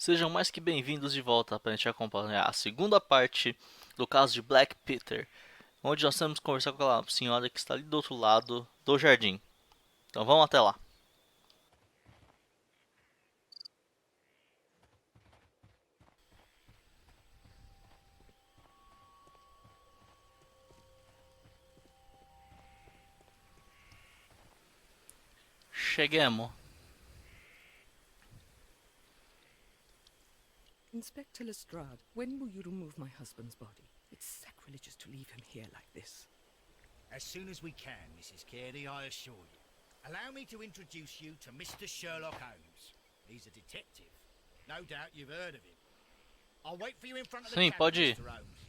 Sejam mais que bem-vindos de volta para a gente acompanhar a segunda parte do caso de Black Peter, onde nós temos que conversar com aquela senhora que está ali do outro lado do jardim. Então vamos até lá. Cheguemos. Inspector Lestrade, when will you remove my husband's body? It's sacrilegious to leave him here like this. As soon as we can, Mrs. Carey, I assure you. Allow me to introduce you to Mr. Sherlock Holmes. He's a detective. No doubt you've heard of him. I'll wait for you in front of the Sim, cabin, pode ir. Mr. Holmes.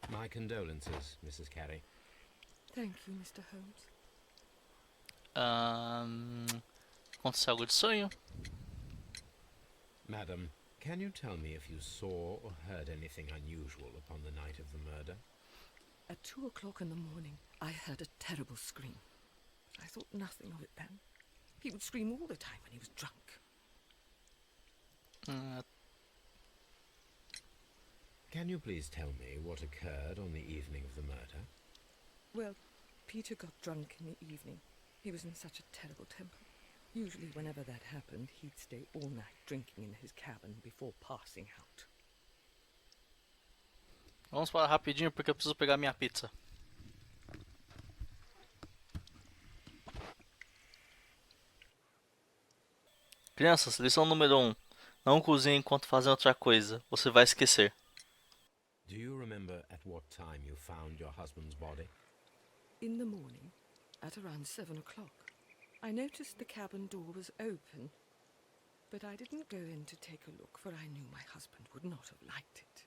My condolences, Mrs. Carey. Thank you, Mr. Holmes. Aconteceu algo de sonho? Madam, can you tell me if you saw or heard anything unusual upon the night of the murder? At 2 o'clock in the morning, I heard a terrible scream. I thought nothing of it then. He would scream all the time when he was drunk. Can you please tell me what occurred on the evening of the murder? Well, Peter got drunk in the evening. He was in such a terrible temper. Usually whenever that happened, he'd stay all night drinking in his cabin before passing out. Vamos parar rapidinho porque eu preciso pegar minha pizza. Crianças, lição número 1. Não cozinhe enquanto fazem outra coisa. Você vai esquecer. Do you remember at what time you found your husband's body? In the morning, at around 7 o'clock, I noticed the cabin door was open, but I didn't go in to take a look, for I knew my husband would not have liked it.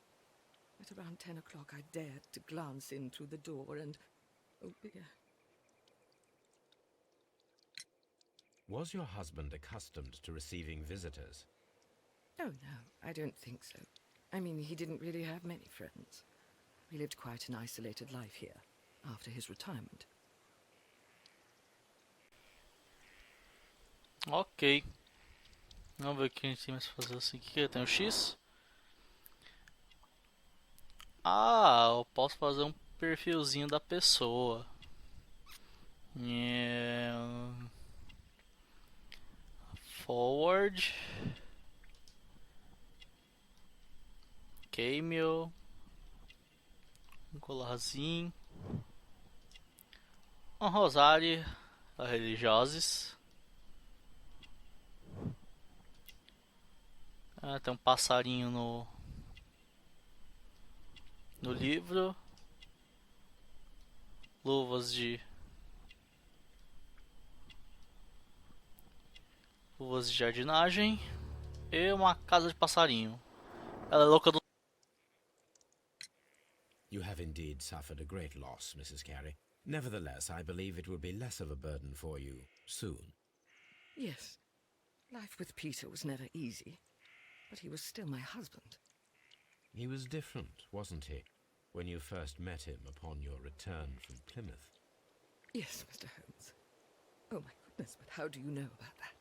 At around 10 o'clock, I dared to glance in through the door and... oh dear. Was your husband accustomed to receiving visitors? Oh, no, I don't think so. I mean, he didn't really have many friends. He lived quite an isolated life here, after his retirement. Ok. Vamos ver o que a gente tem mais pra fazer assim. O que tem? O X? Ah, eu posso fazer um perfilzinho da pessoa. Forward. Camel. Um colarzinho. Um rosário. Religiosos. Ah, tem um passarinho no livro. Luvas de jardinagem e uma casa de passarinho. Ela é louca do... You have indeed suffered a great loss, Mrs. Carey. Nevertheless, I believe it will be less of a burden for you soon. Yes, life with Peter was never easy, but he was still my husband. He was different, wasn't he, when you first met him upon your return from Plymouth? Yes, Mr. Holmes. Oh my goodness, but how do you know about that?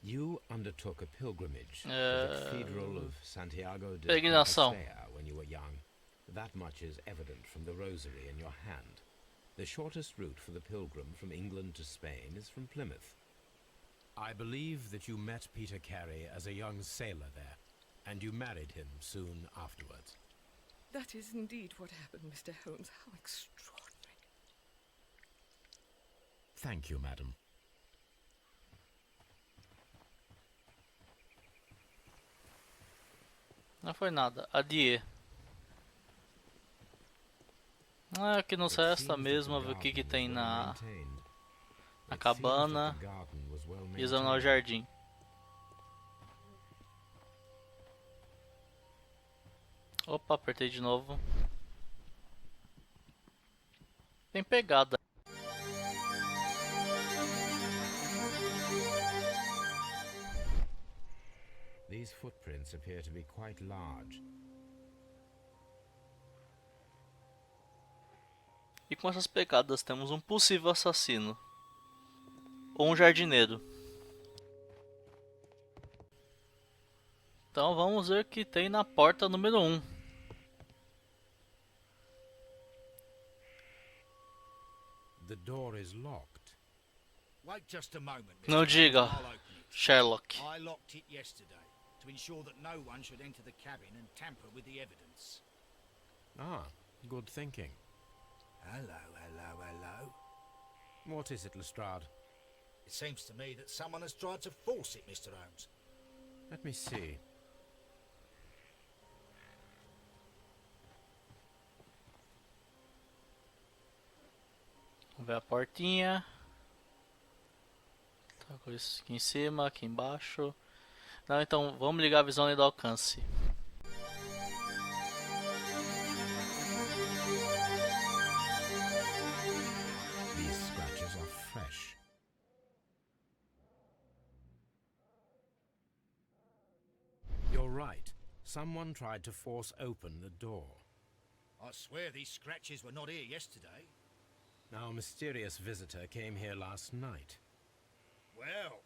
You undertook a pilgrimage to the Cathedral of Santiago de Peregrinação. Compostela when you were young. That much is evident from the rosary in your hand. The shortest route for the pilgrim from England to Spain is from Plymouth. I believe that you met Peter Carey as a young sailor there, and you married him soon afterwards. That is indeed what happened, Mr. Holmes. How extraordinary. Thank you, madam. Não foi nada. Adier. Aqui nos resta mesmo ver o que tem na cabana e examinar o jardim. Opa, apertei de novo. Tem pegada. These footprints appear to be quite large. E com essas pegadas temos um possível assassino. ou um jardineiro. Então vamos ver o que tem na porta número 1. The door is locked. Wait just a moment, Mr. Não Holmes, diga, I'll open it. Sherlock. I locked it yesterday to ensure that no one should enter the cabin and tamper with the evidence. Ah, good thinking. Hello, hello, hello. What is it, Lestrade? It seems to me that someone has tried to force it, Mr. Holmes. Let me see. Vamos ver a portinha. Tá com isso aqui em cima, aqui embaixo. Não, então vamos ligar a visão ali do alcance. These scratches are fresh. You're right. Someone tried to force open the door. I swear these scratches were not here yesterday. Our mysterious visitor came here last night. Well,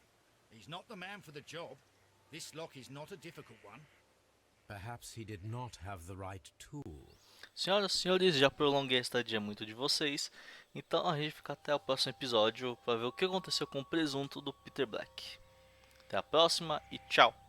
he's not the man for the job. This lock is not a difficult one. Perhaps he did not have the right tool. Senhoras e senhores, já prolonguei a estadia muito de vocês. Então a gente fica até o próximo episódio para ver o que aconteceu com o presunto do Peter Black. Até a próxima e tchau!